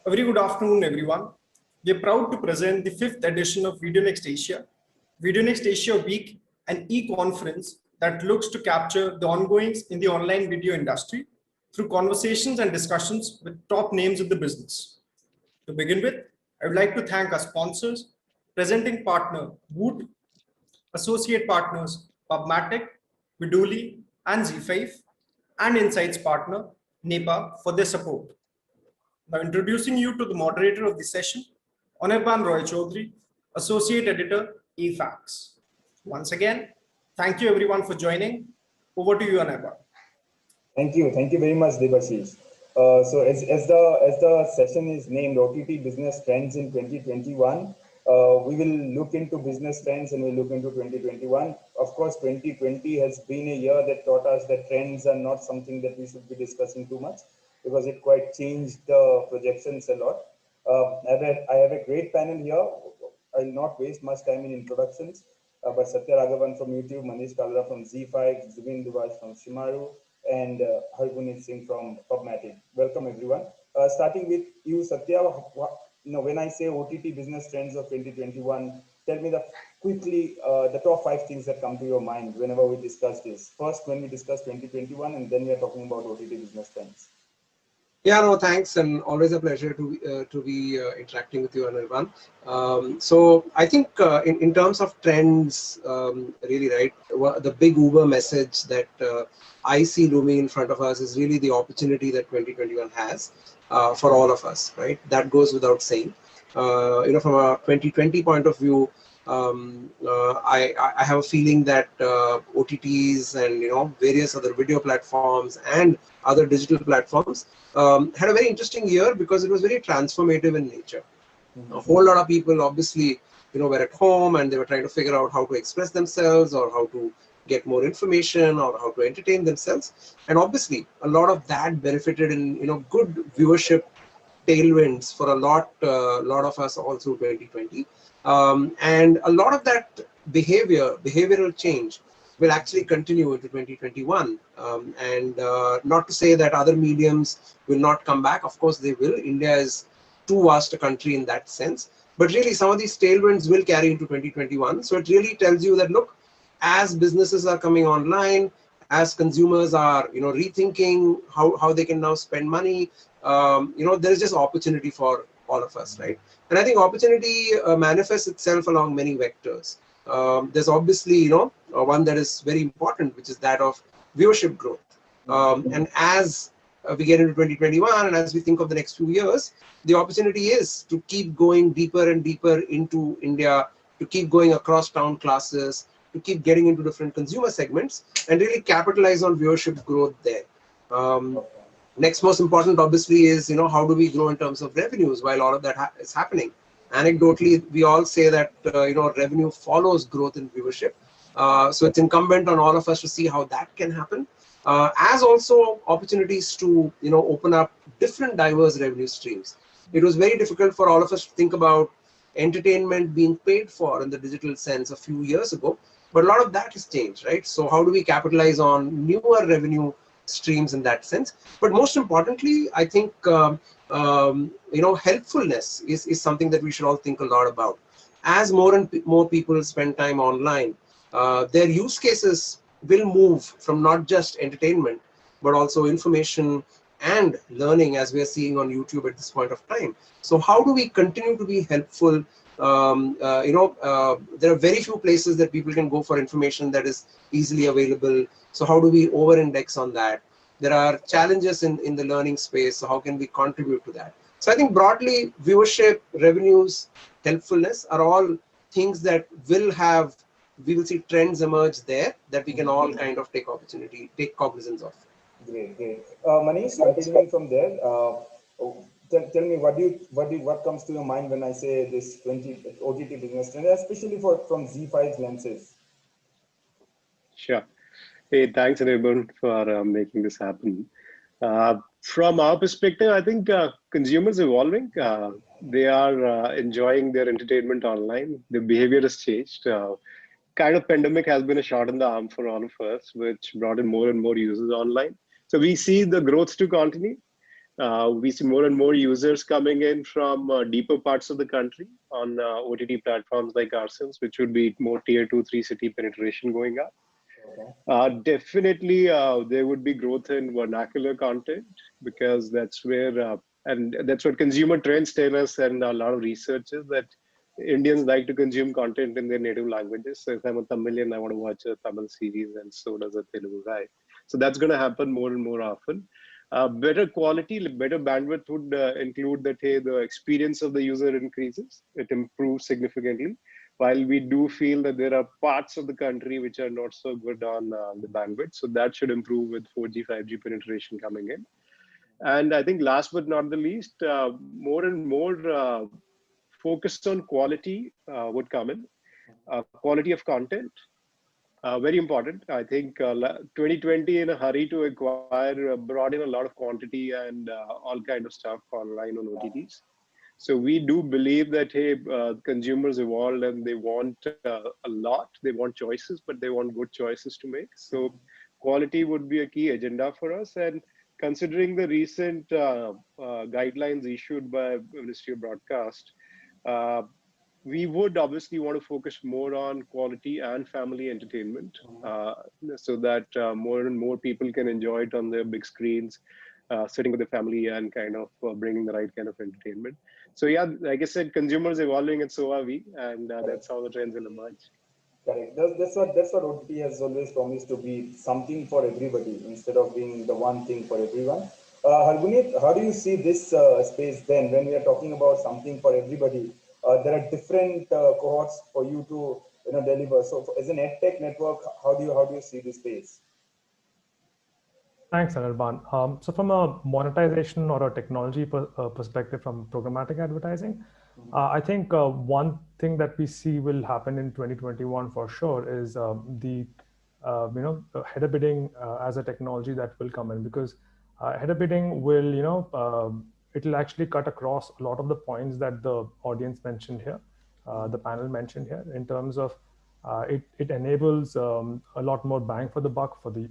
A very good afternoon, everyone. We are proud to present the fifth edition of Video Next Asia. Video Next Asia Week, an e-conference that looks to capture the ongoings in the online video industry through conversations and discussions with top names of the business. To begin with, I would like to thank our sponsors, presenting partner Woot, associate partners Pubmatic, Viduli, and Z5, and insights partner NEPA for their support. Now introducing you to the moderator of the session, Anirban Roy Chaudhary, Associate Editor, eFacts. Once again, thank you everyone for joining. Over to you, Anirban. Thank you very much, Debashish. So as the session is named OTT Business Trends in 2021, we will look into business trends and we'll look into 2021. Of course, 2020 has been a year that taught us that trends are not something that we should be discussing too much, because it quite changed the projections a lot. I have a great panel here. I'll not waste much time in introductions, but Satya Raghavan from YouTube, Manish Kalra from Z5, Zubin Dubas from Shimaru, and Hargunit Singh from Pubmatic. Welcome everyone. Starting with you, Satya, when I say OTT business trends of 2021, tell me quickly the top 5 things that come to your mind whenever we discuss this. First, when we discuss 2021, and then we are talking about OTT business trends. Yeah, no, thanks, and always a pleasure to be interacting with you, Anirban. So I think in terms of trends, really, right, the big Uber message that I see looming in front of us is really the opportunity that 2021 has for all of us, right? That goes without saying. From a 2020 point of view, I have a feeling that OTTs and various other video platforms and other digital platforms had a very interesting year because it was very transformative in nature. A whole lot of people obviously were at home and they were trying to figure out how to express themselves or how to get more information or how to entertain themselves, and obviously a lot of that benefited in good viewership tailwinds for a lot of us all through 2020. And a lot of that behavioral change will actually continue into 2021. And not to say that other mediums will not come back. Of course they will. India is too vast a country in that sense. But really some of these tailwinds will carry into 2021. So it really tells you that, look, as businesses are coming online, as consumers are rethinking how they can now spend money, there is just opportunity for all of us, right? And I think opportunity manifests itself along many vectors. There's obviously one that is very important, which is that of viewership growth. And as we get into 2021 and as we think of the next few years, the opportunity is to keep going deeper and deeper into India, to keep going across town classes, to keep getting into different consumer segments and really capitalize on viewership growth there. Next most important obviously is how do we grow in terms of revenues while all of that is happening. Anecdotally, we all say that revenue follows growth in viewership. So it's incumbent on all of us to see how that can happen. As also opportunities to open up different diverse revenue streams. It was very difficult for all of us to think about entertainment being paid for in the digital sense a few years ago, but a lot of that has changed, right? So how do we capitalize on newer revenue streams in that sense? But most importantly, I think helpfulness is something that we should all think a lot about. As more and more people spend time online, their use cases will move from not just entertainment, but also information and learning, as we are seeing on YouTube at this point of time. So how do we continue to be helpful? There are very few places that people can go for information that is easily available. So how do we over-index on that? There are challenges in the learning space. So how can we contribute to that? So I think broadly, viewership, revenues, helpfulness are all things that we will see trends emerge there that we can all kind of take cognizance of. Great. Manish, continuing from there, tell me what comes to your mind when I say this 20 OTT business trend, especially from Z5's lenses. Sure. Hey, thanks everyone for making this happen. From our perspective, I think consumers evolving. They are enjoying their entertainment online. Their behavior has changed. Kind of pandemic has been a shot in the arm for all of us, which brought in more and more users online. So we see the growth to continue. We see more and more users coming in from deeper parts of the country on OTT platforms like ourselves, which would be more tier 2, 3 city penetration going up. Definitely, there would be growth in vernacular content because that's where, and that's what consumer trends tell us, and a lot of research is that Indians like to consume content in their native languages. So if I'm a Tamilian, I want to watch a Tamil series, and so does a Telugu guy. So that's going to happen more and more often. Better quality, better bandwidth would include that, hey, the experience of the user increases, it improves significantly. While we do feel that there are parts of the country which are not so good on the bandwidth. So that should improve with 4G, 5G penetration coming in. And I think last but not the least, more and more focus on quality would come in. Quality of content, very important. I think 2020 in a hurry to acquire brought in a lot of quantity and all kind of stuff online on OTTs. So we do believe that, hey, consumers evolved and they want a lot. They want choices, but they want good choices to make. So quality would be a key agenda for us. And considering the recent guidelines issued by Ministry of Broadcast, we would obviously want to focus more on quality and family entertainment so that more and more people can enjoy it on their big screens, sitting with the family and kind of bringing the right kind of entertainment. So yeah, like I said, consumers evolving and so are we, and that's how the trends will emerge. Correct. That's what OTT has always promised to be something for everybody instead of being the one thing for everyone. Hargunit, how do you see this space then when we are talking about something for everybody? There are different cohorts for you to deliver. So as an EdTech network, how do you see this space? Thanks, Anirban. So from a monetization or a technology perspective from programmatic advertising, I think one thing that we see will happen in 2021 for sure is the header bidding as a technology that will come in, because header bidding will it'll actually cut across a lot of the points that the audience mentioned here, the panel mentioned here, in terms of it enables a lot more bang for the buck for the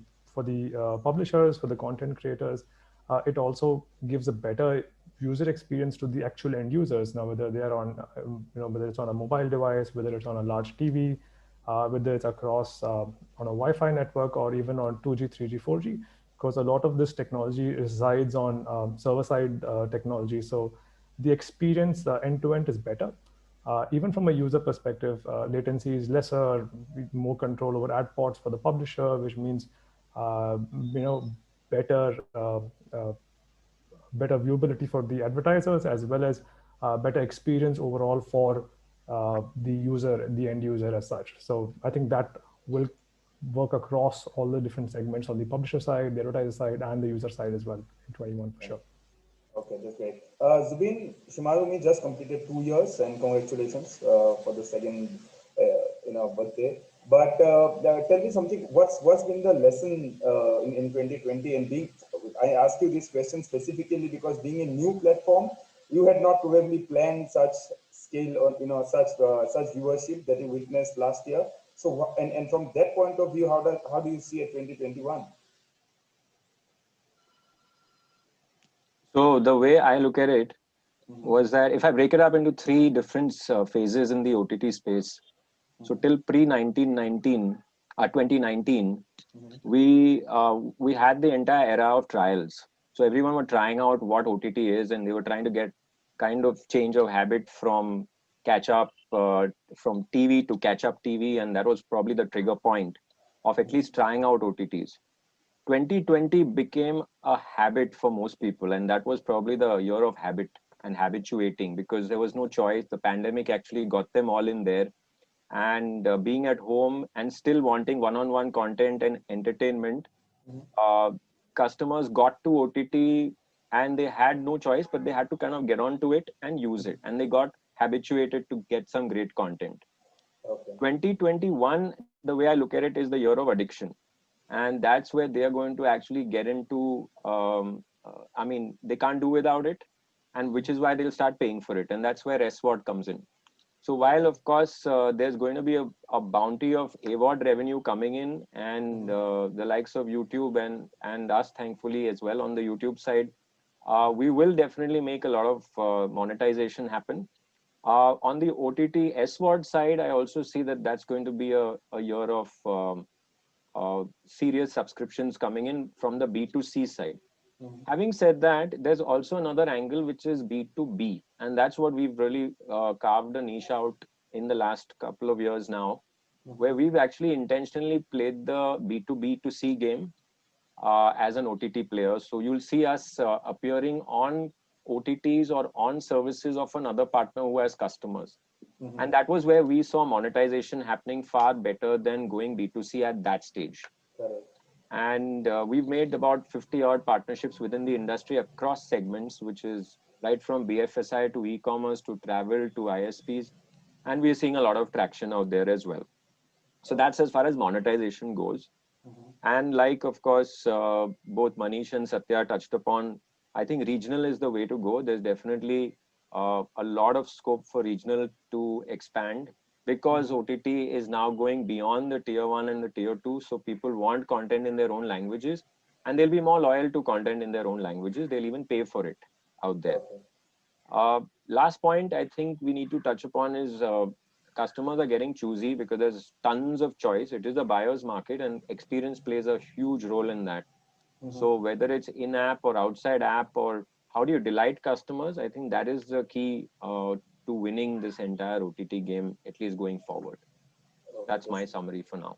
publishers, for the content creators. It also gives a better user experience to the actual end users. Now, whether they are on, whether it's on a mobile device, whether it's on a large TV, whether it's across on a Wi-Fi network, or even on 2G, 3G, 4G, because a lot of this technology resides on server-side technology. So the experience end-to-end is better. Even from a user perspective, latency is lesser, more control over ad pods for the publisher, which means better better viewability for the advertisers, as well as better experience overall for the user, the end user as such. So I think that will work across all the different segments on the publisher side, the advertiser side, and the user side as well in 21 for sure. Okay, that's great. Zubin Shimarumi just completed 2 years, and congratulations for the second birthday. But tell me something. What's been the lesson in 2020? And I ask you this question specifically because being a new platform, you had not probably planned such scale or such viewership that you witnessed last year. So and from that point of view, how do you see it 2021? So the way I look at it was that if I break it up into three different phases in the OTT space, so till pre-2019, we had the entire era of trials. So everyone were trying out what OTT is, and they were trying to get kind of change of habit from catch up from TV to catch up TV, and that was probably the trigger point of at least trying out OTTs. 2020 became a habit for most people, and that was probably the year of habit and habituating, because there was no choice. The pandemic actually got them all in there, and being at home and still wanting one-on-one content and entertainment, customers got to OTT and they had no choice, but they had to kind of get onto it and use it, and they got habituated to get some great content. Okay. 2021, the way I look at it, is the year of addiction, and that's where they are going to actually get into they can't do without it, and which is why they'll start paying for it, and that's where SVOD comes in. So while of course there's going to be a bounty of AVOD revenue coming in, and the likes of YouTube and us, thankfully, as well on the YouTube side, we will definitely make a lot of monetization happen. On the OTT SVOD side, I also see that that's going to be a year of serious subscriptions coming in from the B2C side. Having said that, there's also another angle, which is B2B. And that's what we've really carved a niche out in the last couple of years now, where we've actually intentionally played the B2B2C game as an OTT player. So you'll see us appearing on OTTs or on services of another partner who has customers. And that was where we saw monetization happening far better than going B2C at that stage. Correct. And we've made about 50 odd partnerships within the industry across segments, which is right from BFSI to e-commerce to travel to ISPs. And we're seeing a lot of traction out there as well. So that's as far as monetization goes. And like, of course, both Manish and Satya touched upon, I think regional is the way to go. There's definitely a lot of scope for regional to expand, because OTT is now going beyond the tier 1 and the tier 2. So people want content in their own languages, and they'll be more loyal to content in their own languages. They'll even pay for it out there. Last point I think we need to touch upon is customers are getting choosy because there's tons of choice. It is a buyer's market, and experience plays a huge role in that. So whether it's in-app or outside app, or how do you delight customers, I think that is the key to winning this entire OTT game, at least going forward. That's my summary for now.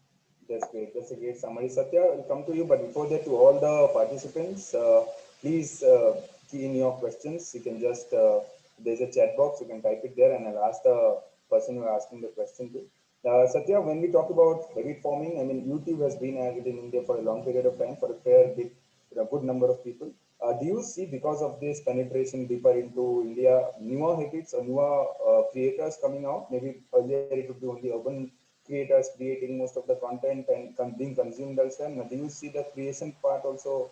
That's great. That's a great summary. Satya, I'll come to you. But before that, to all the participants, please key in your questions. You can just, there's a chat box, you can type it there, and I'll ask the person who is asking the question to. Satya, when we talk about habit forming, I mean, YouTube has been at it in India for a long period of time, for a fair bit, a good number of people. Do you see, because of this penetration deeper into India, newer habits or newer creators coming out? Maybe earlier it would be only urban creators creating most of the content and being consumed elsewhere. Now, do you see the creation part also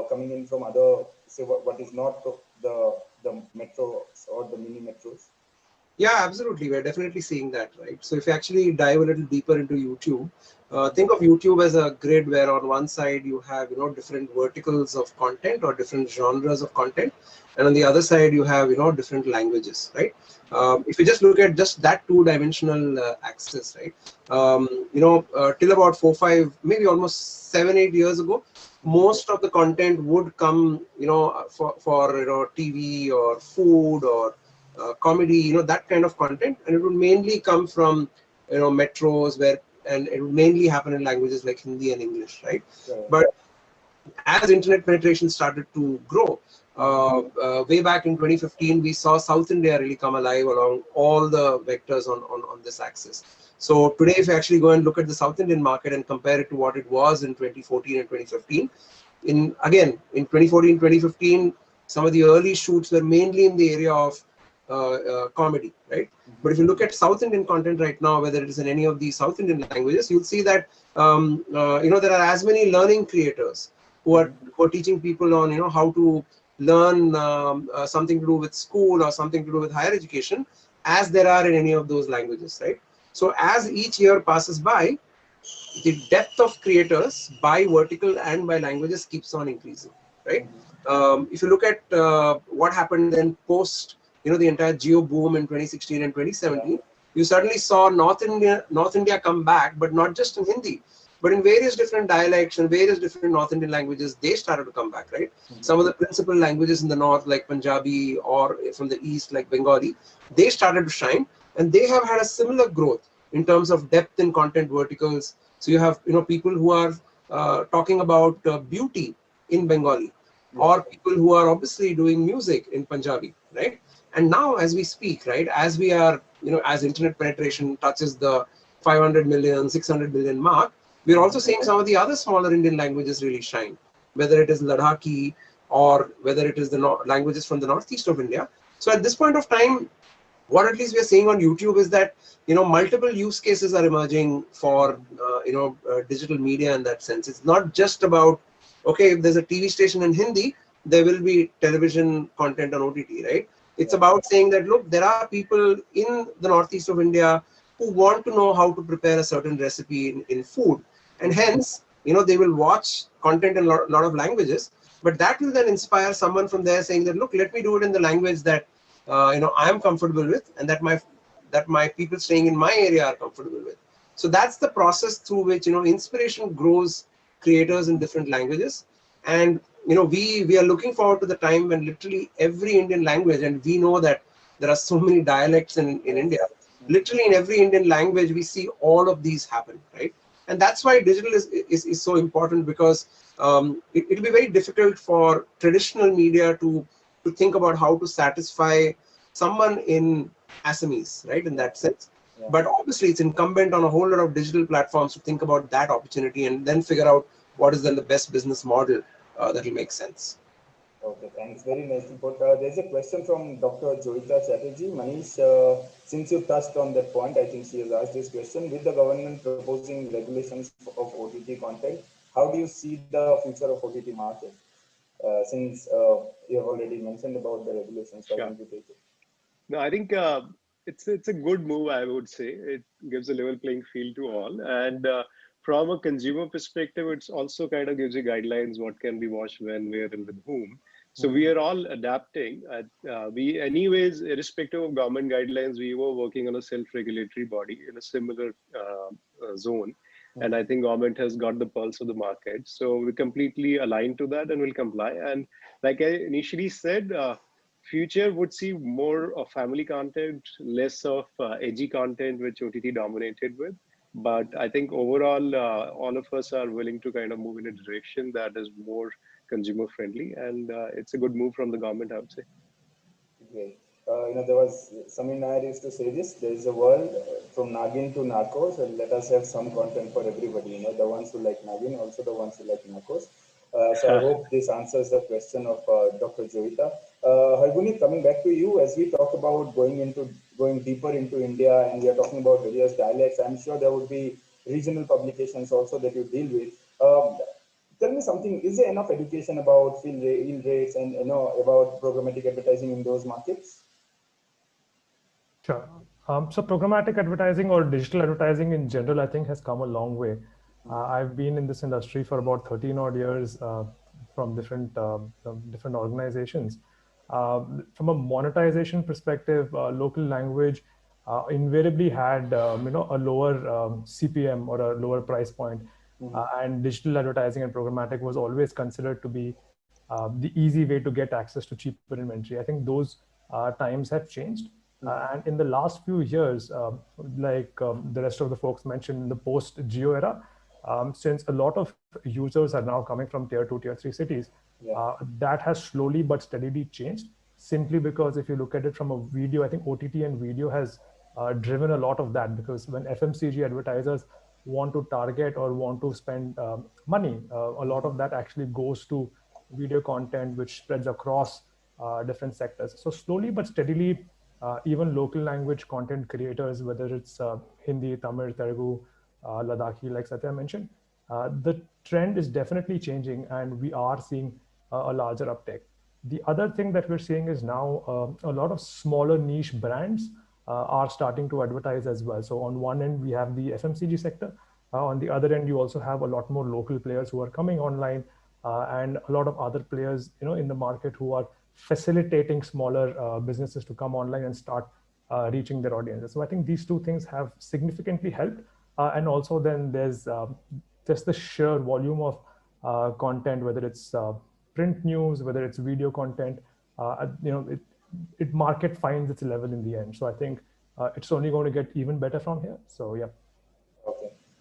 coming in from other, say, what is not the metros or the mini metros? Yeah, absolutely. We're definitely seeing that, right? So if you actually dive a little deeper into YouTube, think of YouTube as a grid where on one side you have, different verticals of content or different genres of content, and on the other side you have, different languages, right? If you just look at just that two-dimensional axis, right? Till about 4, 5, maybe almost 7, 8 years ago, most of the content would come, for TV or food or comedy, that kind of content, and it would mainly come from metros and it would mainly happen in languages like Hindi and English, right? But as internet penetration started to grow, way back in 2015, we saw South India really come alive along all the vectors on this axis. So today, if you actually go and look at the South Indian market and compare it to what it was in 2014 and 2015, in 2014, 2015, some of the early shoots were mainly in the area of comedy, right? But if you look at South Indian content right now, whether it is in any of the South Indian languages, you'll see that there are as many learning creators who are teaching people on how to learn something to do with school or something to do with higher education as there are in any of those languages, right? So as each year passes by, the depth of creators by vertical and by languages keeps on increasing, right? If you look at what happened then post the entire geo boom in 2016 and 2017, you suddenly saw North India come back, but not just in Hindi, but in various different dialects and various different North Indian languages, they started to come back, right? Some of the principal languages in the north, like Punjabi, or from the east, like Bengali, they started to shine, and they have had a similar growth in terms of depth in content verticals. So you have people who are talking about beauty in Bengali, or people who are obviously doing music in Punjabi, right? And now, as we speak, right, as we are, as internet penetration touches the 500 million, 600 million mark, we're also seeing some of the other smaller Indian languages really shine, whether it is Ladakhi or whether it is the languages from the northeast of India. So at this point of time, what at least we are seeing on YouTube is that, multiple use cases are emerging for, digital media in that sense. It's not just about, okay, if there's a TV station in Hindi, there will be television content on OTT, right? It's about saying that, look, there are people in the northeast of India who want to know how to prepare a certain recipe in food. And hence, they will watch content in a lot of languages. but that will then inspire someone from there saying that, look, let me do it in the language that I am comfortable with, and that my people staying in my area are comfortable with. So that's the process through which inspiration grows creators in different languages. And we are looking forward to the time when literally every Indian language, and we know that there are so many dialects in India, literally in every Indian language we see all of these happen, right? And that's why digital is so important, because it'll be very difficult for traditional media to think about how to satisfy someone in Assamese, right, in that sense. Yeah. But obviously it's incumbent on a whole lot of digital platforms to think about that opportunity and then figure out what is then the best business model that will make sense. Okay, thanks. Very nicely put. There's a question from Dr. Joyita Chatterjee. Manish, since you touched on that point, I think she has asked this question. With the government proposing regulations of OTT content, how do you see the future of OTT market? Since you have already mentioned about the regulations, why Sure. don't you take it? No, I think it's a good move. I would say it gives a level playing field to all, and from a consumer perspective, it's also kind of gives you guidelines what can be watched when, where, and with whom. So we are all adapting. We, anyways, irrespective of government guidelines, we were working on a self-regulatory body in a similar zone, and I think government has got the pulse of the market. So we completely aligned to that and will comply. And like I initially said. Future would see more of family content, less of edgy content, which OTT dominated with. But I think overall, all of us are willing to kind of move in a direction that is more consumer friendly, and it's a good move from the government, I would say. Great. There was Samir Nair used to say this. There is a world from Nagin to Narcos, and let us have some content for everybody. The ones who like Nagin, also the ones who like Narcos. So I hope this answers the question of Dr. Joyita. Harguni, coming back to you, as we talk about going deeper into India, and we are talking about various dialects, I'm sure there would be regional publications also that you deal with. Tell me something. Is there enough education about field rates and about programmatic advertising in those markets? Sure. So programmatic advertising or digital advertising in general, I think has come a long way. I've been in this industry for about 13 odd years from different organizations. From a monetization perspective, local language invariably had a lower CPM or a lower price point. And digital advertising and programmatic was always considered to be the easy way to get access to cheaper inventory. I think those times have changed. And in the last few years, the rest of the folks mentioned, in the post-Geo era, since a lot of users are now coming from tier 2, tier 3 cities, that has slowly but steadily changed, simply because if you look at it from a video, I think OTT and video has driven a lot of that, because when FMCG advertisers want to target or want to spend money, a lot of that actually goes to video content, which spreads across different sectors. So slowly but steadily, even local language content creators, whether it's Hindi, Tamil, Telugu, Ladakhi, like Satya mentioned, the trend is definitely changing, and we are seeing a larger uptake. The other thing that we're seeing is now a lot of smaller niche brands are starting to advertise as well. So on one end, we have the FMCG sector. On the other end, you also have a lot more local players who are coming online, and a lot of other players, in the market who are facilitating smaller businesses to come online and start reaching their audiences. So I think these two things have significantly helped. And also then there's just the sheer volume of content, whether it's print news, whether it's video content, it market finds its level in the end. So I think it's only going to get even better from here. So yeah.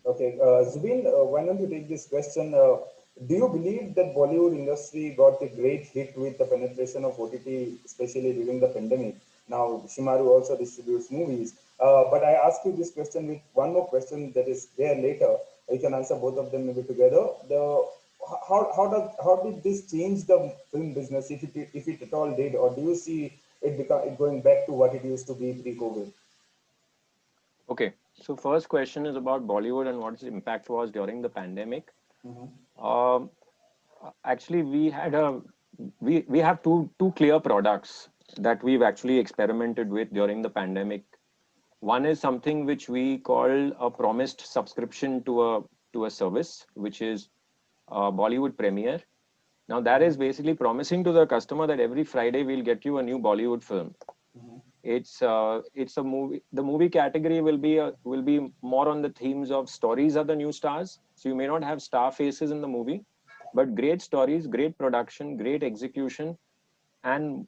Okay. Zubin, why don't you take this question? Do you believe that Bollywood industry got a great hit with the penetration of OTT, especially during the pandemic? Now, Shimaru also distributes movies. But I ask you this question with one more question that is there later. You can answer both of them maybe together. How did this change the film business, if it at all did, or do you see it going back to what it used to be pre-COVID? Okay, so first question is about Bollywood and what its impact was during the pandemic. Actually, we have two clear products that we've actually experimented with during the pandemic. One is something which we call a promised subscription to a service, which is Bollywood Premiere. Now that is basically promising to the customer that every Friday we'll get you a new Bollywood film. It's a movie. The movie category will be more on the themes of stories are the new stars. So you may not have star faces in the movie, but great stories, great production, great execution, and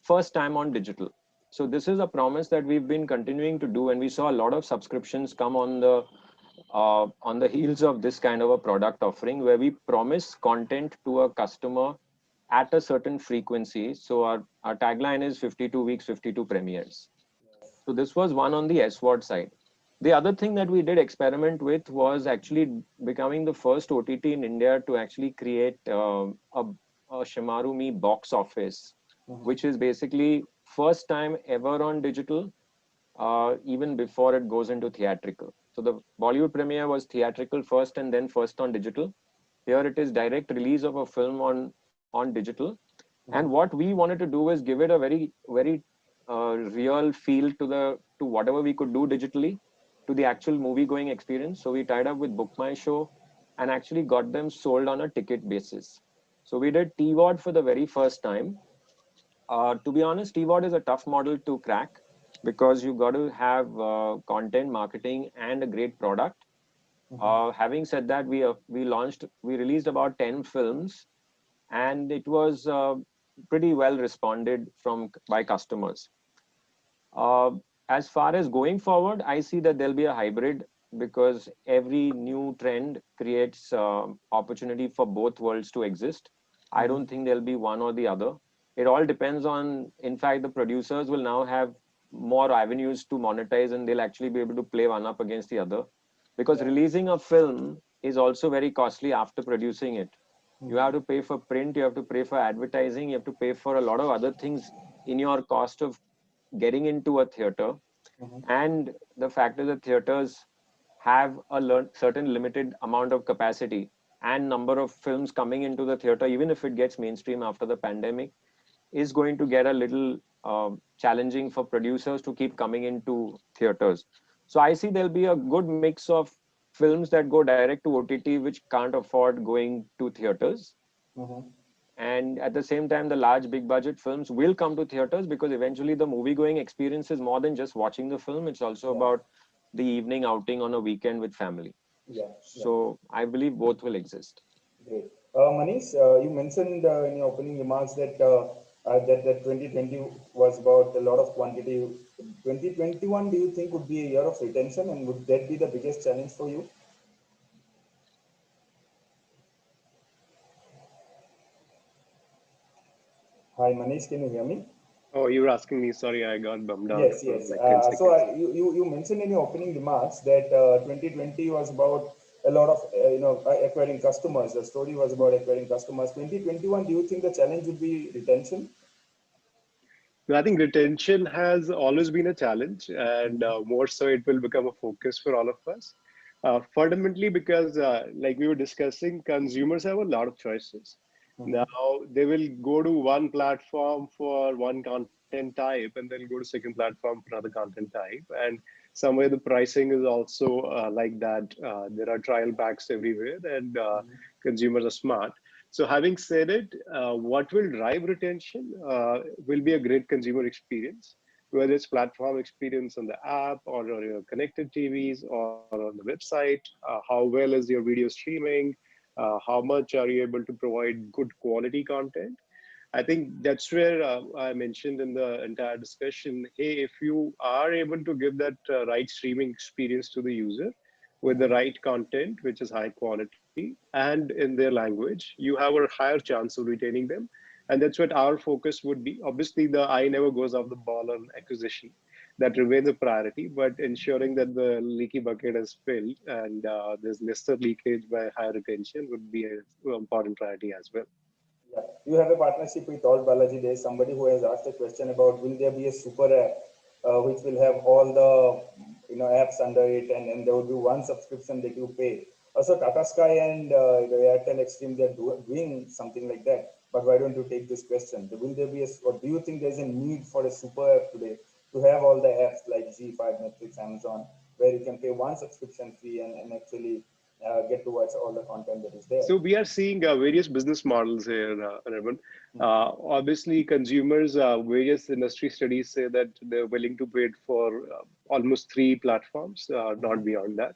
first time on digital. So this is a promise that we've been continuing to do, and we saw a lot of subscriptions come on the heels of this kind of a product offering, where we promise content to a customer at a certain frequency. So our tagline is 52 weeks, 52 premieres. So this was one on the SWOT side. The other thing that we did experiment with was actually becoming the first OTT in India to actually create a Shimaru Me box office, which is basically first time ever on digital, even before it goes into theatrical. So the Bollywood premiere was theatrical first and then first on digital. Here it is direct release of a film on digital. And what we wanted to do is give it a very real feel to whatever we could do digitally to the actual movie going experience. So we tied up with Book My Show and actually got them sold on a ticket basis. So we did TVOD for the very first time. To be honest, TVOD is a tough model to crack because you got to have content marketing and a great product. Having said that, we released about 10 films, and it was pretty well responded by customers. As far as going forward, I see that there'll be a hybrid because every new trend creates opportunity for both worlds to exist. I don't think there'll be one or the other. It all depends on, in fact, the producers will now have more avenues to monetize, and they'll actually be able to play one up against the other. Because releasing a film is also very costly after producing it. You have to pay for print, you have to pay for advertising, you have to pay for a lot of other things in your cost of getting into a theater. And the fact is that theaters have a certain limited amount of capacity and number of films coming into the theater, even if it gets mainstream after the pandemic, is going to get a little challenging for producers to keep coming into theaters. So I see there'll be a good mix of films that go direct to OTT, which can't afford going to theaters. And at the same time, the large big budget films will come to theaters because eventually the movie going experience is more than just watching the film. It's also about the evening outing on a weekend with family. So I believe both will exist. Great. Manish, you mentioned in your opening remarks that that 2020 was about a lot of quantity. 2021, do you think would be a year of retention, and would that be the biggest challenge for you? Hi, Manish, can you hear me? Oh, you were asking me. Sorry, I got bummed out Yes, for yes. like 10 seconds. So you mentioned in your opening remarks that 2020 was about a lot of acquiring customers. The story was about acquiring customers. 2021, do you think the challenge would be retention? I think retention has always been a challenge, and more so it will become a focus for all of us. Fundamentally, because like we were discussing, consumers have a lot of choices. Now they will go to one platform for one content type, and then go to second platform for another content type. And somewhere the pricing is also like that. There are trial packs everywhere, and consumers are smart. So having said it, what will drive retention will be a great consumer experience, whether it's platform experience on the app or your connected TVs or on the website. How well is your video streaming? How much are you able to provide good quality content? I think that's where I mentioned in the entire discussion, hey, if you are able to give that right streaming experience to the user with the right content, which is high quality and in their language, you have a higher chance of retaining them. And that's what our focus would be. Obviously, the eye never goes off the ball on acquisition. That remains a priority, but ensuring that the leaky bucket is filled and there's lesser leakage by higher retention would be an important priority as well. Yeah. You have a partnership with Alt Balaji. There is somebody who has asked a question about will there be a super app which will have all the apps under it, and there will be one subscription that you pay. Also, Tata Sky and the Airtel Extreme, they're doing something like that. But why don't you take this question? Will there be or do you think there's a need for a super app today to have all the apps like Z5, Netflix, Amazon, where you can pay one subscription fee and actually get to watch all the content that is there. So we are seeing various business models here, Anirban. Obviously, consumers, various industry studies say that they're willing to pay for almost 3 platforms, not beyond that.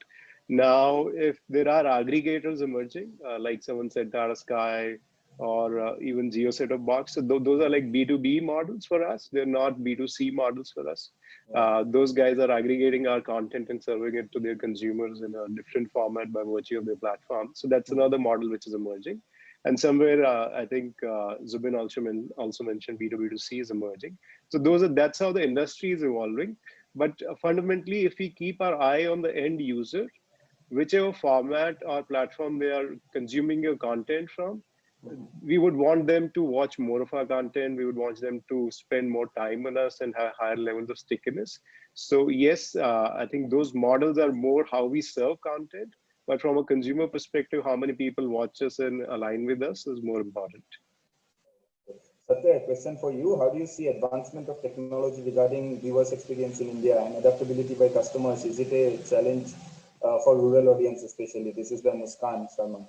Now, if there are aggregators emerging, like someone said, Tata Sky or even Geo Set-top Box, so those are like B2B models for us. They're not B2C models for us. Those guys are aggregating our content and serving it to their consumers in a different format by virtue of their platform. So that's another model which is emerging. And somewhere, I think Zubin also mentioned B2B2C is emerging. So that's how the industry is evolving. But fundamentally, if we keep our eye on the end user, whichever format or platform they are consuming your content from, we would want them to watch more of our content. We would want them to spend more time on us and have higher levels of stickiness. So yes, I think those models are more how we serve content, but from a consumer perspective, how many people watch us and align with us is more important. Satya, a question for you. How do you see advancement of technology regarding viewers' experience in India and adaptability by customers? Is it a challenge for rural audience especially? This is by Muskan Sharma.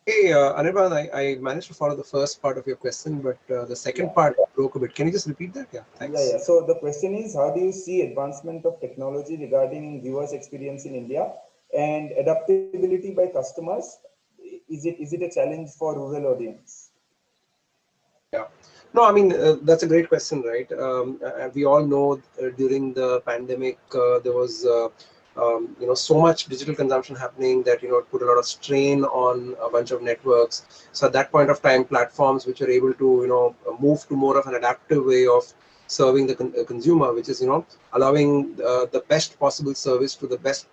Hey, Anirban, I managed to follow the first part of your question, but the second part broke a bit. Can you just repeat that? Yeah, thanks. Yeah. So the question is, how do you see advancement of technology regarding viewers' experience in India and adaptability by customers? Is it a challenge for rural audience? Yeah. No, I mean, that's a great question, right? We all know during the pandemic, there was so much digital consumption happening that it put a lot of strain on a bunch of networks. So at that point of time, platforms which are able to move to more of an adaptive way of serving the consumer, which is allowing the best possible service to the best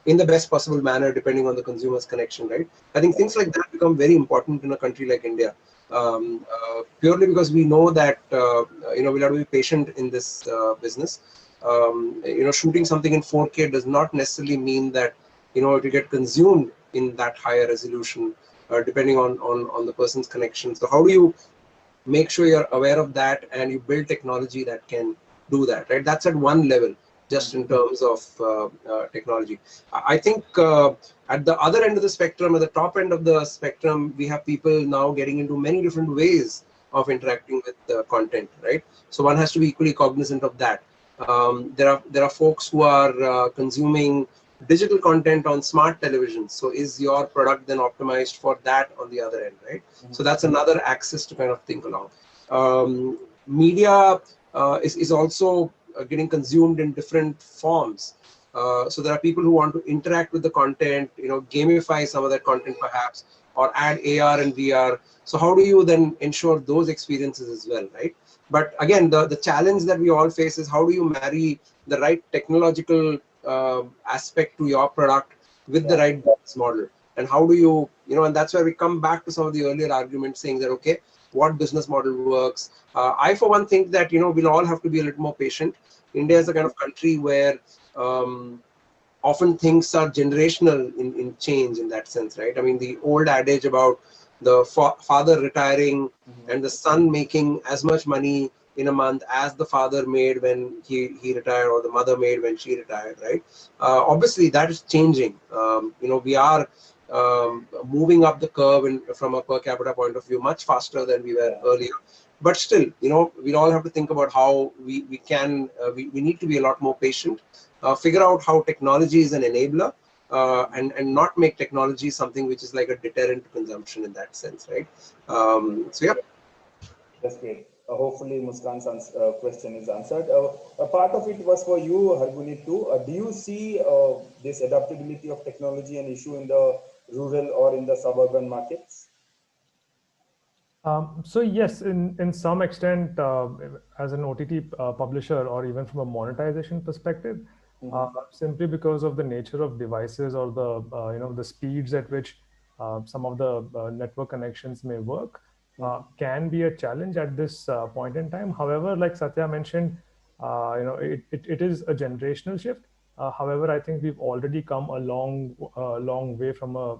in the best possible manner depending on the consumer's connection, right? I think things like that become very important in a country like India. Purely because we know that we'll have to be patient in this business. Shooting something in 4K does not necessarily mean that it will get consumed in that higher resolution, depending on the person's connection. So how do you make sure you're aware of that and you build technology that can do that, right? That's at one level, just in terms of technology. I think at the other end of the spectrum, at the top end of the spectrum, we have people now getting into many different ways of interacting with the content, right? So one has to be equally cognizant of that. There are folks who are consuming digital content on smart televisions. So is your product then optimized for that on the other end, right? So that's another axis to kind of think along. Media is also getting consumed in different forms. So there are people who want to interact with the content, gamify some of that content perhaps, or add AR and VR. So how do you then ensure those experiences as well, right? But again, the challenge that we all face is how do you marry the right technological aspect to your product with the right business model? And how do you, and that's where we come back to some of the earlier arguments saying that, okay, what business model works? I, for one, think that, we'll all have to be a little more patient. India is the kind of country where often things are generational in change in that sense, right? I mean, the old adage about the father retiring and the son making as much money in a month as the father made when he retired, or the mother made when she retired, right? Obviously, that is changing. We are moving up the curve from a per capita point of view much faster than we were earlier. But still, we all have to think about how we need to be a lot more patient, figure out how technology is an enabler, and not make technology something which is like a deterrent to consumption in that sense, right? So yeah. That's great. Hopefully Muskan's question is answered. A part of it was for you, Hargunit, too. Do you see this adaptability of technology an issue in the rural or in the suburban markets? So yes, in some extent, as an OTT publisher, or even from a monetization perspective, simply because of the nature of devices or the speeds at which some of the network connections may work, can be a challenge at this point in time. However, like Satya mentioned, it is a generational shift. However, I think we've already come a long way from a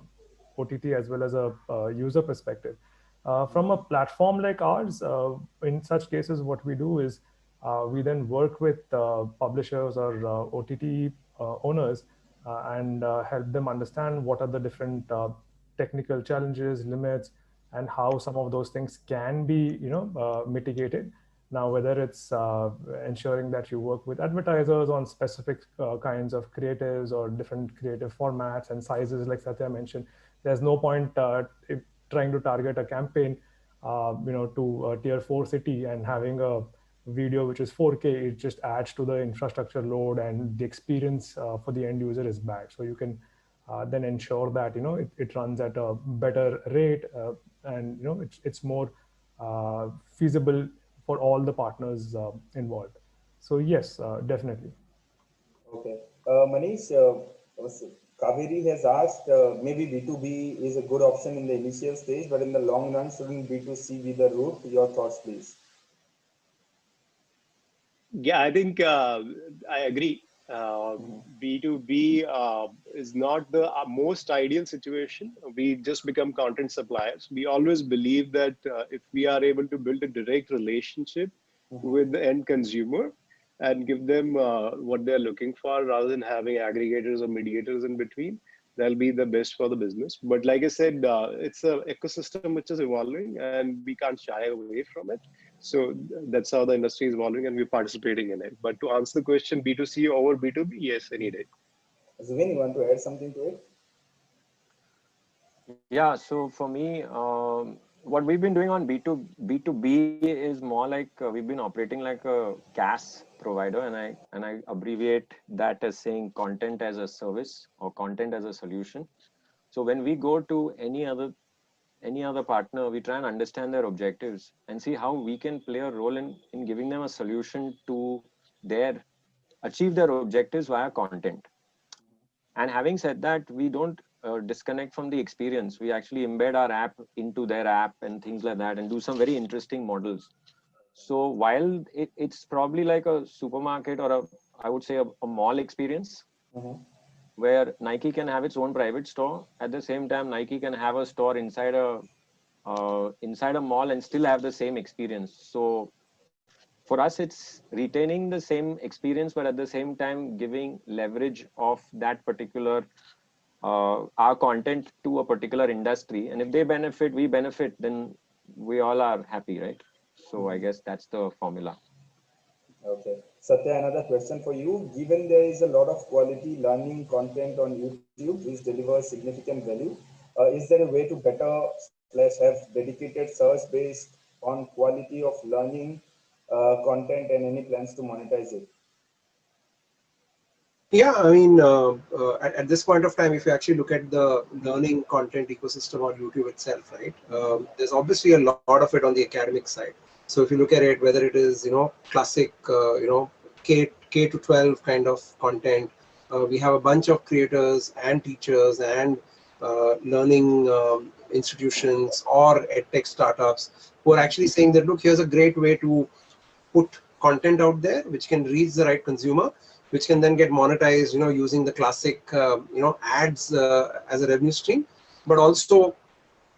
OTT as well as a user perspective. From a platform like ours, in such cases, what we do is we then work with publishers or OTT owners and help them understand what are the different technical challenges, limits, and how some of those things can be, mitigated. Now, whether it's ensuring that you work with advertisers on specific kinds of creatives or different creative formats and sizes, like Satya mentioned, there's no point trying to target a campaign, to a tier 4 city and having a video which is 4K. It just adds to the infrastructure load, and the experience for the end user is bad. So you can then ensure that it runs at a better rate, and it's more feasible for all the partners involved. So yes, definitely. Okay. Manish, Kaveri has asked, maybe B2B is a good option in the initial stage, but in the long run, shouldn't B2C be the route? Your thoughts, please. Yeah, I think I agree. B2B is not the most ideal situation. We just become content suppliers. We always believe that if we are able to build a direct relationship with the end consumer and give them what they're looking for, rather than having aggregators or mediators in between, that'll be the best for the business. But like I said, it's an ecosystem which is evolving and we can't shy away from it. So that's how the industry is evolving and we're participating in it. But to answer the question, B2C over B2B, yes, any day. Zvin, you want to add something to it? Yeah, so for me, what we've been doing on B2B is more like we've been operating like a CaaS provider, and I abbreviate that as saying content as a service or content as a solution. So when we go to any other partner, we try and understand their objectives and see how we can play a role in giving them a solution to achieve their objectives via content. And having said that, we don't disconnect from the experience. We actually embed our app into their app and things like that, and do some very interesting models. So while it's probably like a supermarket or I would say a mall experience, where Nike can have its own private store, at the same time Nike can have a store inside a mall and still have the same experience. So for us, it's retaining the same experience, but at the same time giving leverage of that particular our content to a particular industry. And if they benefit, we benefit, then we all are happy, right? So I guess that's the formula. Okay. Satya, another question for you. Given there is a lot of quality learning content on YouTube which delivers significant value, is there a way to better / have dedicated search based on quality of learning content, and any plans to monetize it? Yeah, I mean, at this point of time, if you actually look at the learning content ecosystem on YouTube itself, right, there's obviously a lot of it on the academic side. So if you look at it, whether it is, classic, K to 12 kind of content, we have a bunch of creators and teachers and learning institutions or edtech startups who are actually saying that, look, here's a great way to put content out there which can reach the right consumer, which can then get monetized, using the classic, ads as a revenue stream, but also,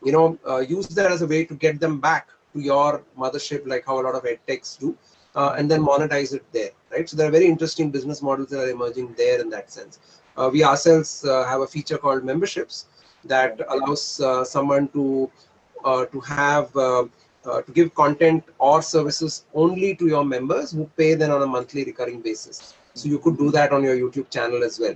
use that as a way to get them back to your mothership, like how a lot of edtechs do, and then monetize it there, right? So there are very interesting business models that are emerging there in that sense. We ourselves have a feature called memberships that allows someone to have to give content or services only to your members who pay then on a monthly recurring basis. So you could do that on your YouTube channel as well.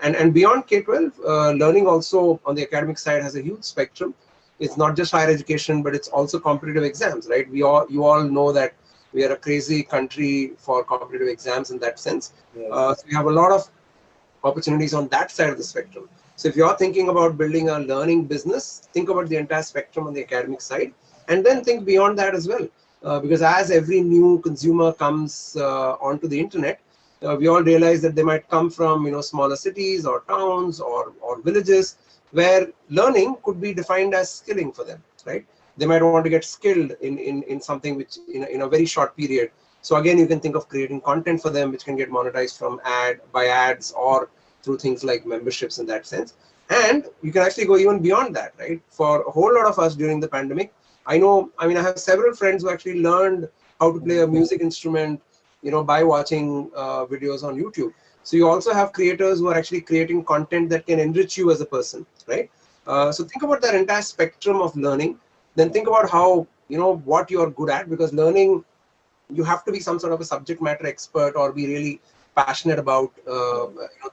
And beyond K-12, learning also on the academic side has a huge spectrum. It's not just higher education, but it's also competitive exams, right? You all know that we are a crazy country for competitive exams in that sense. Yes. So we have a lot of opportunities on that side of the spectrum. So if you're thinking about building a learning business, think about the entire spectrum on the academic side, and then think beyond that as well. Because as every new consumer comes onto the internet, we all realize that they might come from smaller cities or towns or villages where learning could be defined as skilling for them, right? They might want to get skilled in something which in a very short period. So again, you can think of creating content for them which can get monetized from by ads or through things like memberships in that sense. And you can actually go even beyond that, right? For a whole lot of us during the pandemic, I have several friends who actually learned how to play a music instrument, by watching videos on YouTube. So you also have creators who are actually creating content that can enrich you as a person, right? So think about that entire spectrum of learning. Then think about how, what you're good at, because learning, you have to be some sort of a subject matter expert or be really passionate about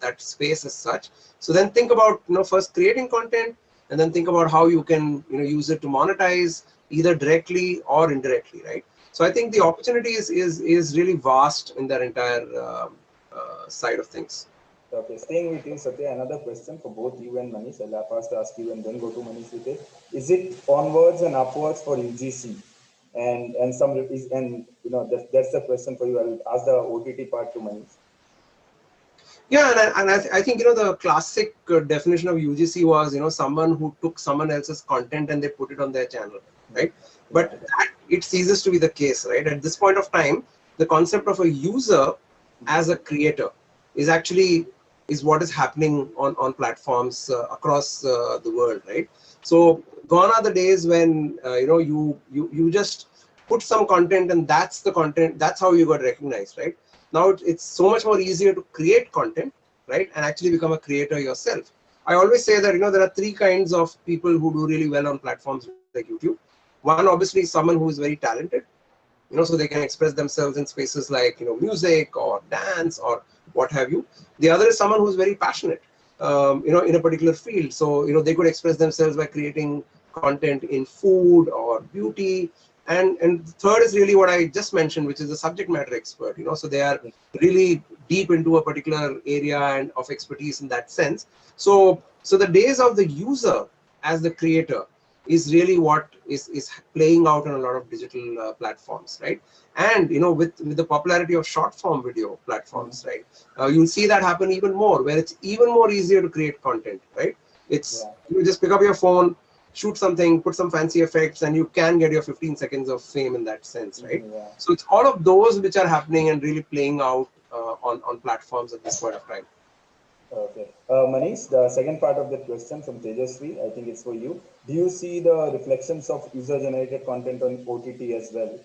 that space as such. So then think about, first creating content, and then think about how you can use it to monetize either directly or indirectly, right? So I think the opportunity is really vast in that entire side of things. Okay, staying with you, Satya, another question for both you and Manish. I'll first ask you and then go to Manish with it. Is it onwards and upwards for UGC? And some is, and that's the question for you. I'll ask the OTT part to Manish. Yeah, and I think the classic definition of UGC was someone who took someone else's content and they put it on their channel, right? But it ceases to be the case, right? At this point of time, the concept of a user as a creator is what is happening on platforms across the world, right? So gone are the days when you just put some content and that's the content, that's how you got recognized, right? Now it's so much more easier to create content, right, and actually become a creator yourself. I always say that there are three kinds of people who do really well on platforms like YouTube. One, obviously, is someone who is very talented, so they can express themselves in spaces like music or dance or what have you. The other is someone who is very passionate, in a particular field. So they could express themselves by creating content in food or beauty. And third is really what I just mentioned, which is a subject matter expert. So they are really deep into a particular area and of expertise in that sense. So the days of the user as the creator is really what is playing out on a lot of digital platforms, right? And with the popularity of short form video platforms, right, you'll see that happen even more, where it's even more easier to create content, right? It's you just pick up your phone, shoot something, put some fancy effects, and you can get your 15 seconds of fame in that sense, right? So it's all of those which are happening and really playing out on platforms at this point of time. Okay. Manish, the second part of that question from Tejasvi, I think it's for you. Do you see the reflections of user-generated content on OTT as well?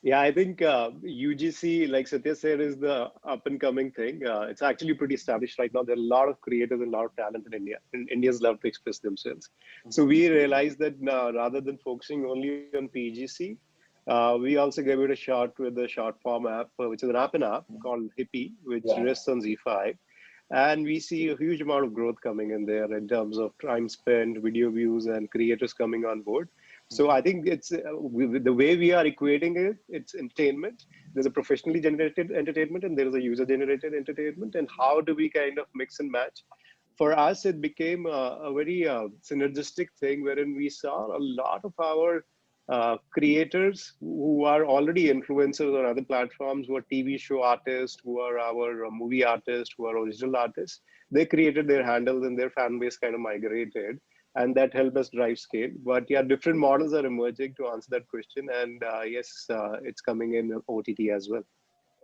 Yeah, I think UGC, like Satya said, is the up and coming thing. It's actually pretty established right now. There are a lot of creators and a lot of talent in India, and Indians love to express themselves. So we realized that rather than focusing only on PGC, we also gave it a shot with the short form app, which is an app called Hippie, which rests on ZEE5. And we see a huge amount of growth coming in there in terms of time spent, video views, and creators coming on board. So I think it's the way we are equating it, it's entertainment. There's a professionally generated entertainment and there is a user generated entertainment. And how do we kind of mix and match? For us, it became a very synergistic thing wherein we saw a lot of our creators who are already influencers on other platforms, who are TV show artists, who are our movie artists, who are original artists. They created their handles and their fan base kind of migrated. And that helped us drive scale. But yeah, different models are emerging to answer that question. And yes, it's coming in OTT as well.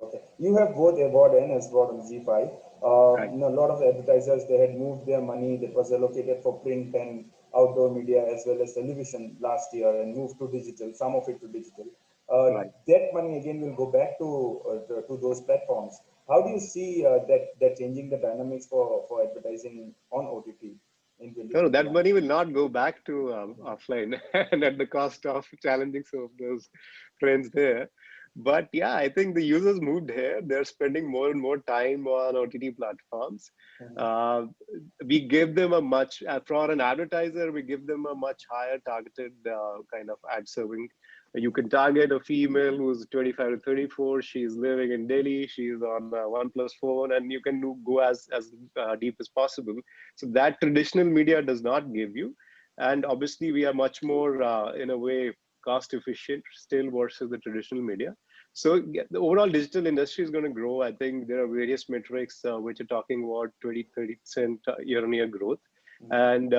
Okay. You have both AVOD and SVOD on ZEE5. Right. A lot of advertisers, they had moved their money that was allocated for print and outdoor media as well as television last year and moved to digital, some of it to digital. Right. That money again will go back to those platforms. How do you see that changing the dynamics for advertising on OTT? No, that money will not go back to offline and at the cost of challenging some of those friends there. But yeah, I think the users moved here. They're spending more and more time on OTT platforms. We give them for an advertiser, we give them a much higher targeted kind of ad serving. You can target a female who's 25 to 34. She's living in Delhi. She's on a OnePlus phone, and you can go as deep as possible. So that traditional media does not give you. And obviously, we are much more, in a way, cost efficient still versus the traditional media. So the overall digital industry is going to grow. I think there are various metrics which are talking about 20-30% year-on-year growth. And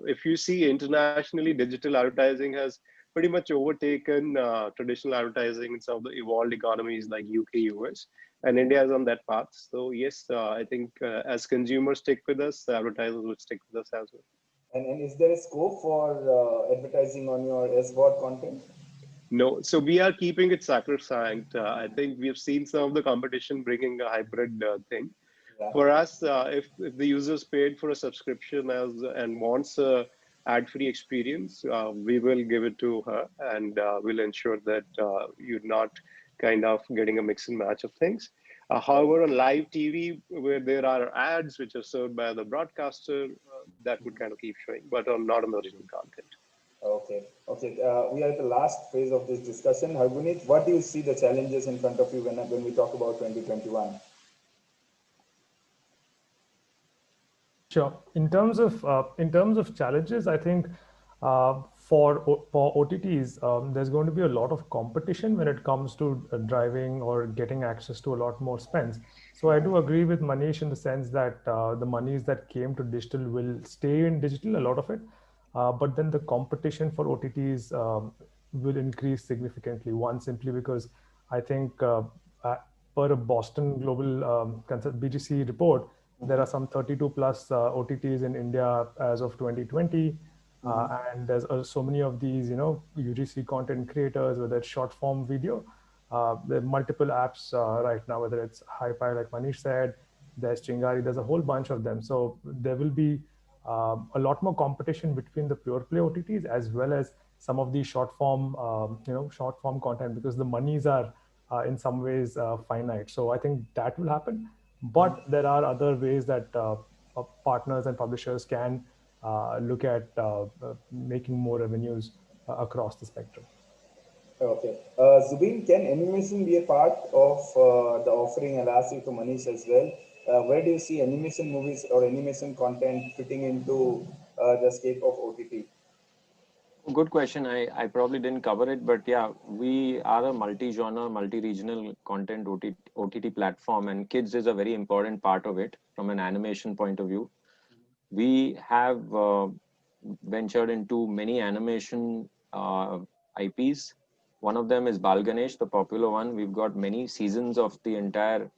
if you see internationally, digital advertising has pretty much overtaken traditional advertising in some of the evolved economies like UK, US, and India is on that path. So yes, I think as consumers stick with us, advertisers will stick with us as well. And is there a scope for advertising on your SVOD content? No, so we are keeping it sacrosanct. I think we have seen some of the competition bringing a hybrid thing. Yeah. For us, if the user's paid for a subscription and wants a ad-free experience, we will give it to her, and we'll ensure that you're not kind of getting a mix and match of things. However, on live TV, where there are ads which are served by the broadcaster, that would kind of keep showing, but not on the original content. Okay. Okay. We are at the last phase of this discussion. Hargunit, what do you see the challenges in front of you when we talk about 2021? Sure. In terms of challenges, I think for OTTs, there's going to be a lot of competition when it comes to driving or getting access to a lot more spends. So I do agree with Manish in the sense that the monies that came to digital will stay in digital, a lot of it, but then the competition for OTTs will increase significantly. One, simply because I think per a Boston Global BGC report, there are some 32 plus OTTs in India as of 2020. And there's so many of these, UGC content creators, whether it's short form video. There are multiple apps right now, whether it's HiFi, like Manish said, there's Chingari, there's a whole bunch of them. So there will be a lot more competition between the pure play OTTs as well as some of these short form content, because the monies are in some ways finite. So I think that will happen. But there are other ways that partners and publishers can look at making more revenues across the spectrum. Okay. Zubin, can animation be a part of the offering? I'll ask you to Manish as well. Where do you see animation movies or animation content fitting into the scape of OTT? Good question. I probably didn't cover it, but yeah, we are a multi-genre, multi-regional content OTT platform, and kids is a very important part of it from an animation point of view. We have ventured into many animation IPs. One of them is Bal Ganesh, the popular one. We've got many seasons of the entire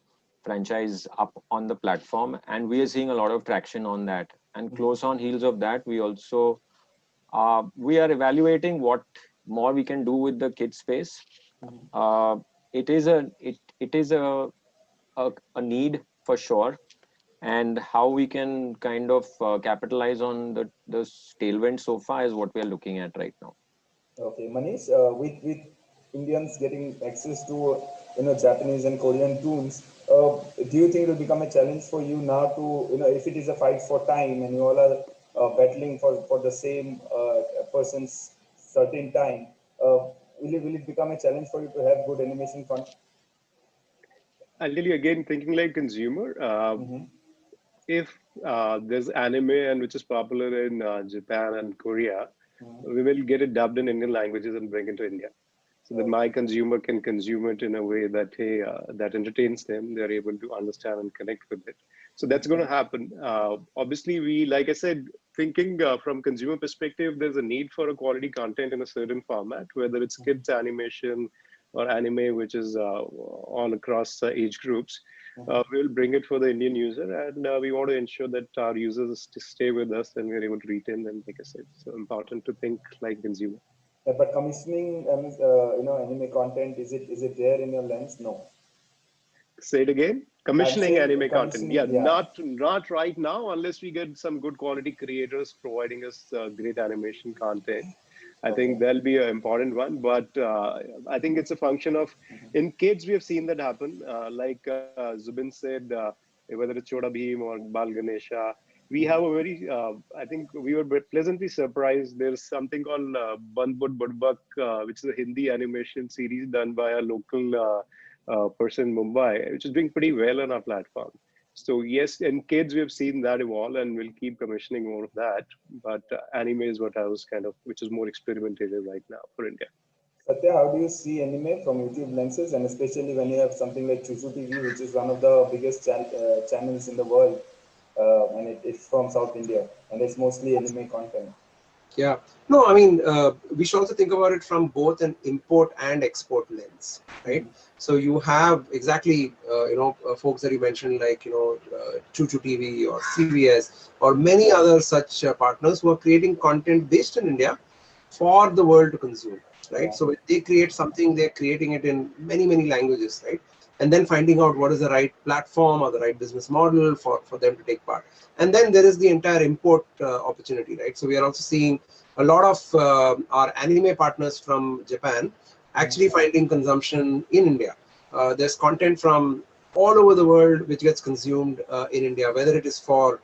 franchise up on the platform, and we are seeing a lot of traction on that. And close on heels of that, we also we are evaluating what more we can do with the kids space. It is a need for sure, and how we can kind of capitalize on the tailwind so far is what we are looking at right now. Okay, Manish, with Indians getting access to Japanese and Korean tunes, do you think it will become a challenge for you now to if it is a fight for time and you all are battling for the same person's certain time, will it become a challenge for you to have good animation content? I'll tell you again, thinking like consumer, if there's anime and which is popular in Japan and Korea, we will get it dubbed in Indian languages and bring it to India, so that my consumer can consume it in a way that that entertains them. They're able to understand and connect with it. So that's going to happen. Obviously, we, like I said, thinking from consumer perspective, there's a need for a quality content in a certain format, whether it's kids animation or anime, which is all across age groups. We'll bring it for the Indian user, and we want to ensure that our users stay with us and we're able to retain them. Like I said, so important to think like consumer. But commissioning, anime content, is it there in your lens? No. Say it again. Commissioning anime content. Yeah, yeah, not right now, unless we get some good quality creators providing us great animation content. I think that'll be an important one, but I think it's a function of, in kids, we have seen that happen. Like Zubin said, whether it's Choda Bheem or Bal Ganesha, we have a very, I think we were pleasantly surprised. There's something called Bandbud Budbak, which is a Hindi animation series done by a local person in Mumbai, which is doing pretty well on our platform. So yes, in kids, we have seen that evolve, and we'll keep commissioning more of that. But anime is what I was which is more experimental right now for India. Satya, how do you see anime from YouTube lenses, and especially when you have something like Chuchu TV, which is one of the biggest channels in the world, and it's from South India, and it's mostly anime content. Yeah, no, I mean, we should also think about it from both an import and export lens, right? So you have exactly, folks that you mentioned, like, Chuchu TV or CBS or many other such partners who are creating content based in India for the world to consume, right? Yeah. So when they create something, they're creating it in many, many languages, right? And then finding out what is the right platform or the right business model for them to take part. And then there is the entire import opportunity, right? So we are also seeing a lot of our anime partners from Japan actually finding consumption in India. There's content from all over the world which gets consumed in India, whether it is for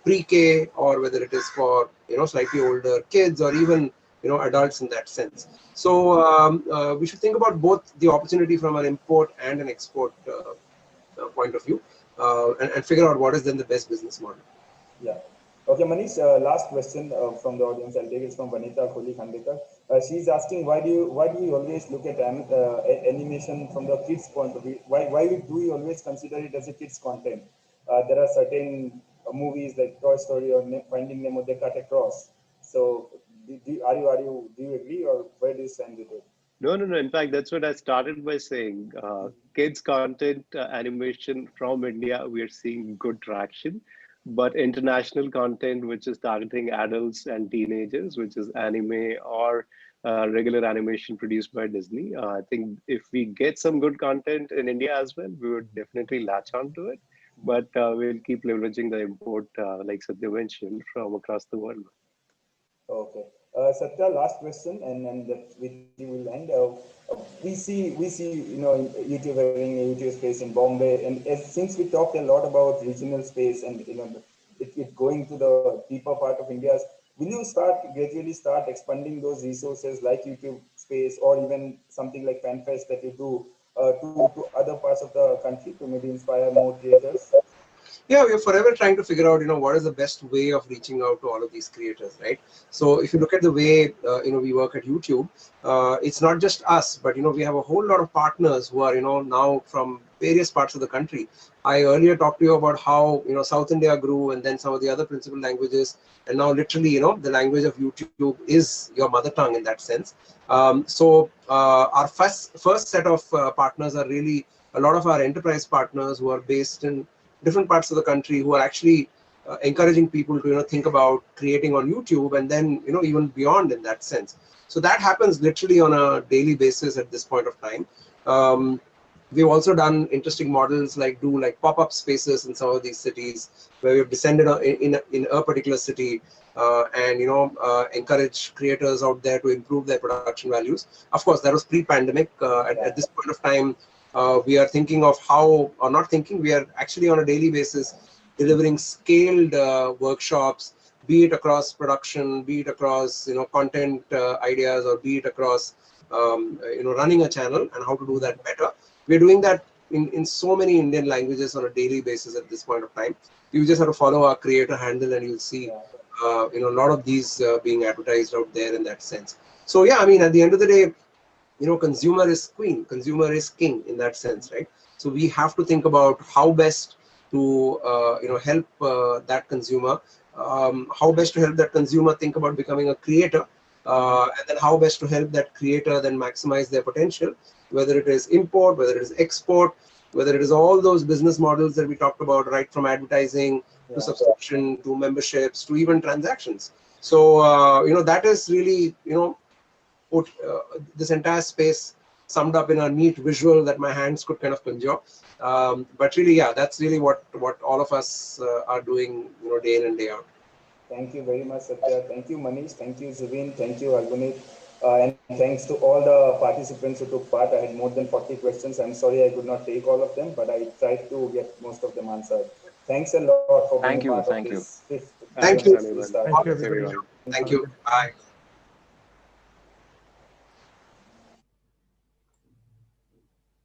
pre-K or whether it is for slightly older kids or even adults in that sense. So we should think about both the opportunity from an import and an export point of view, and figure out what is then the best business model. Yeah. Okay, Manish, last question from the audience. I'll take it from Vanita Kohli Khandekar. She's asking, why do you always look at animation from the kids' point of view? Why do we always consider it as a kids' content? There are certain movies like Toy Story or Finding Nemo, they cut across. So, do you agree, or where do you stand with it? No. In fact, that's what I started by saying. Kids content animation from India, we are seeing good traction. But international content, which is targeting adults and teenagers, which is anime or regular animation produced by Disney, I think if we get some good content in India as well, we would definitely latch onto it. But we'll keep leveraging the import, like Satya mentioned, from across the world. Okay. Satya, last question, and then that we will end. We see YouTube having a YouTube space in Bombay, and since we talked a lot about regional space and it going to the deeper part of India, will you gradually start expanding those resources like YouTube space or even something like FanFest that you do to other parts of the country to maybe inspire more creators? Yeah, we are forever trying to figure out, what is the best way of reaching out to all of these creators, right? So if you look at the way, we work at YouTube, it's not just us, but, we have a whole lot of partners who are, now from various parts of the country. I earlier talked to you about how, South India grew and then some of the other principal languages. And now literally, the language of YouTube is your mother tongue in that sense. So our first set of partners are really a lot of our enterprise partners who are based in different parts of the country, who are actually encouraging people to think about creating on YouTube and then even beyond in that sense. So that happens literally on a daily basis at this point of time. We've also done interesting models like pop-up spaces in some of these cities where we've descended in a particular city and encourage creators out there to improve their production values. Of course, that was pre-pandemic. At this point of time, we are thinking of we are actually on a daily basis delivering scaled workshops, be it across production, be it across content ideas, or be it across running a channel and how to do that better. We're doing that in so many Indian languages on a daily basis at this point of time. You just have to follow our creator handle and you'll see a lot of these being advertised out there in that sense. So yeah, I mean, at the end of the day, consumer is queen, consumer is king in that sense, right? So we have to think about how best to help that consumer, how best to help that consumer think about becoming a creator, and then how best to help that creator then maximize their potential, whether it is import, whether it is export, whether it is all those business models that we talked about, right from advertising to subscription to memberships to even transactions. So that is really put this entire space summed up in a neat visual that my hands could kind of conjure. But really, yeah, that's really what all of us are doing, day in and day out. Thank you very much, Satya. Thank you, Manish. Thank you, Zubin. Thank you, Algunit. And thanks to all the participants who took part. I had more than 40 questions. I'm sorry I could not take all of them, but I tried to get most of them answered. Thanks a lot for being part of this. Thank you. Thank you, everybody. Thank you. Bye.